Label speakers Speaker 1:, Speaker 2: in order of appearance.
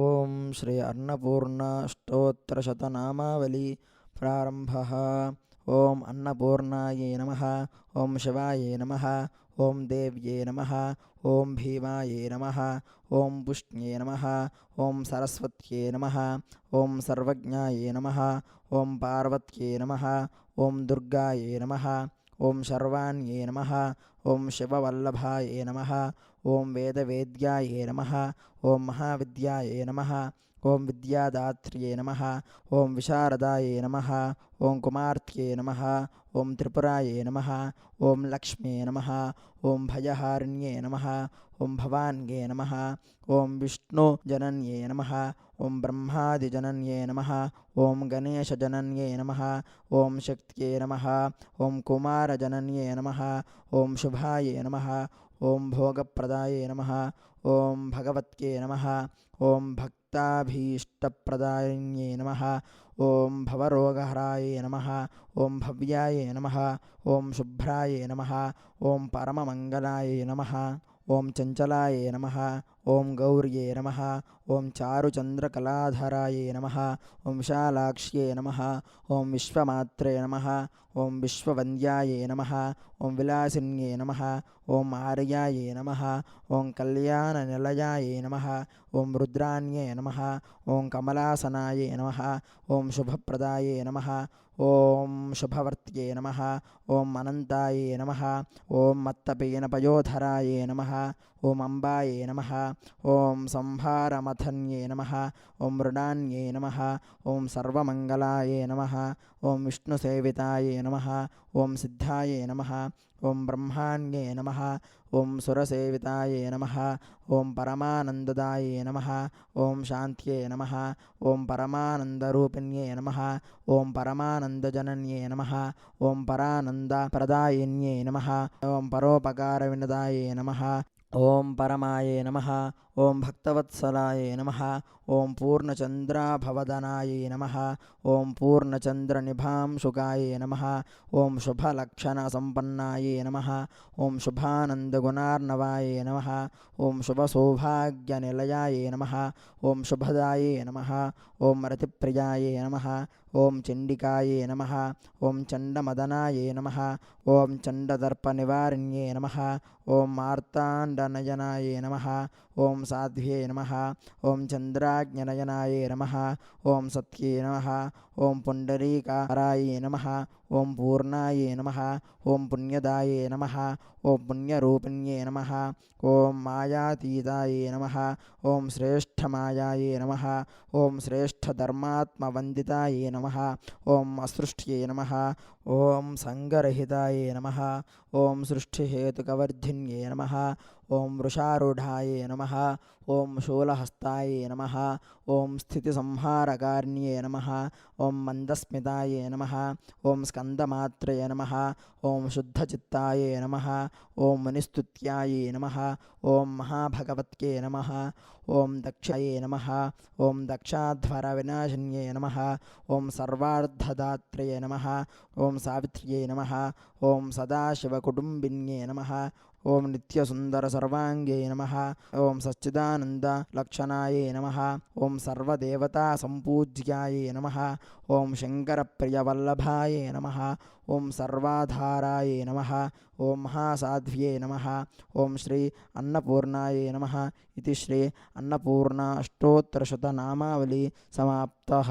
Speaker 1: ఓం శ్రీ అన్నపూర్ణ స్తోత్రశతనామావళి ప్రారంభః. ఓం అన్నపూర్ణాయై నమః. ఓం శివాయై నమః. ఓం దేవ్యై నమః. ఓం భీమాయై నమః. ఓం పుష్ణ్యై నమః. ఓం సరస్వత్యై నమః. ఓం సర్వజ్ఞాయై నమః. ఓం పార్వత్యై నమః. ఓం దుర్గాయై నమః. ఓం శర్వాణ్యై నమః. ఓం శివవల్లభాయై నమః. ఓం వేదవేద్యాయై నమః. ఓం మహావిద్యాయై నమః. ఓం విద్యాదాత్ర్యై నమః. ఓం విశారదాయై నమః. ఓం కుమార్త్యై నమః. ఓం త్రిపురాయై నమః. ఓం లక్ష్మ్యై నమః. ఓం భయహారిణ్యై నమః. ఓం భవాన్యై నమః. ఓం విష్ణుజనన్యై నమః. ఓం బ్రహ్మాదిజనన్యై నమః. ఓం గణేశజనన్యై నమః. ఓం శక్త్యై నమః. ఓం కుమారజనన్యై నమః. ఓం శుభాయై నమః. ఓం భోగప్రదాయై నమః. ఓం భగవత్యై నమః. ఓం భక్తాభీష్టప్రదాయిన్యై నమః. ఓం భవరోగహరాయై నమః. ఓం భవ్యాయై నమః. ఓం శుభ్రాయై నమః. ఓం పరమమంగళాయై నమః. ఓం చంచలాయై నమః. ఓం గౌర్యై నమః. ఓం చారుచంద్రకళాధరాయై నమః. ఓం విశాలాక్ష్యై నమః. ఓం విశ్వమాత్రే నమః. ఓం విశ్వవంద్యాయై నమః. ఓం విలాసిన్యై నమః. ఓం ఆర్యాయై నమః. ఓం కళ్యాణనిలయాయై నమః. ఓం రుద్రాణ్యై నమః. ఓం కమలాసనాయై నమః. ఓం శుభప్రదాయై నమః. ఓం శుభవర్త్యై నమః. ఓం అనంతాయై నమః. ఓం మత్తపీనపయోధరాయై నమః. ఓం అంబాయై నమః. ఓం సంహారమథన్యై నమః. ఓం మృడాన్యై నమః. ఓం సర్వమంగళాయై నమః. ఓం విష్ణుసేవితాయై నమః. ఓం సిద్ధాయై నమః. ఓం బ్రహ్మాణ్యై నమః. ఓం సురసేవితాయై నమః. ఓం పరమానందదాయై నమః. ఓం శాంత్యై నమః. ఓం పరమానందరూపిణ్యై నమః. ఓం పరమానందజనన్యై నమః. ఓం పరానందప్రదాయిన్యై నమః. ఓం పరోపకారవినదాయై నమః. ఓం పరమాయై నమః. ఓం భక్తవత్సలాయై నమః. ఓం పూర్ణచంద్రాభవదనాయై నమః. ఓం పూర్ణచంద్రనిభాంశుకాయై నమః. ఓం శుభలక్షణసంపన్నాయై నమః. ఓం శుభానందగుణార్ణవాయై నమః. ఓం శుభసౌభాగ్యనిలయాయై నమః. ఓం శుభదాయై నమః. ఓం రతిప్రియాయై నమః. ఓం చండికాయై నమః. ఓం చండమదనాయై నమః. ఓం చండదర్పనివారిణ్యై నమః. ఓం మార్తాండనయనాయై నమః. ఓం సాధ్వ్యై నమః. ఓం చంద్రాజ్ఞనయనాయై నమః. ఓం సత్యై నమః. ఓం పుండరీకారాయై నమః. ఓం పూర్ణాయై నమః. ఓం పుణ్యదాయై నమః. ఓం పుణ్యరూపిణ్యై నమః. ఓం మాయాతీతాయై నమః. ఓం శ్రేష్ఠమాయాయై నమః. ఓం శ్రేష్ఠధర్మాత్మవందితాయై నమః. ఓం అసృష్ట్యై నమః. ఓం సంగరహితాయై నమః. ఓం సృష్టిహేతుకవర్ధిన్యై నమః. ఓం వృషారూఢాయై నమః. ఓం శూలహస్తాయై నమః. ఓం స్థితిసంహారకారిణ్యై నమః. ఓం మందస్మితాయై నమః. ఓం స్కందమాత్రయై నమః. ఓం శుద్ధచిత్తాయై నమః. ఓం మునిస్తుత్యాయై నమః. ఓం మహాభగవత్యై నమః. ఓం దక్షాయై నమః. ఓం దక్షాధ్వరవినాశిన్యై నమః. ఓం సర్వార్థదాత్రయై నమః. ఓం సావిత్ర్యై నమః. ఓం సదాశివకుటుంబిన్యై నమః. ఓం నిత్యసుందరసర్వాంగ్యై నమః. ఓం సచ్చిదానందలక్షణాయై నమః. ఓం సర్వదేవతాసంపూజ్యాయై నమః. ఓం శంకరప్రియవల్లభాయై నమః. ఓం సర్వాధారాయై నమః. ఓం మహాసాధ్వ్యై నమః. ఓం శ్రీ అన్నపూర్ణాయై నమః. ఇది శ్రీ అన్నపూర్ణ అష్టోత్తరశతనామావళి సమాప్తః.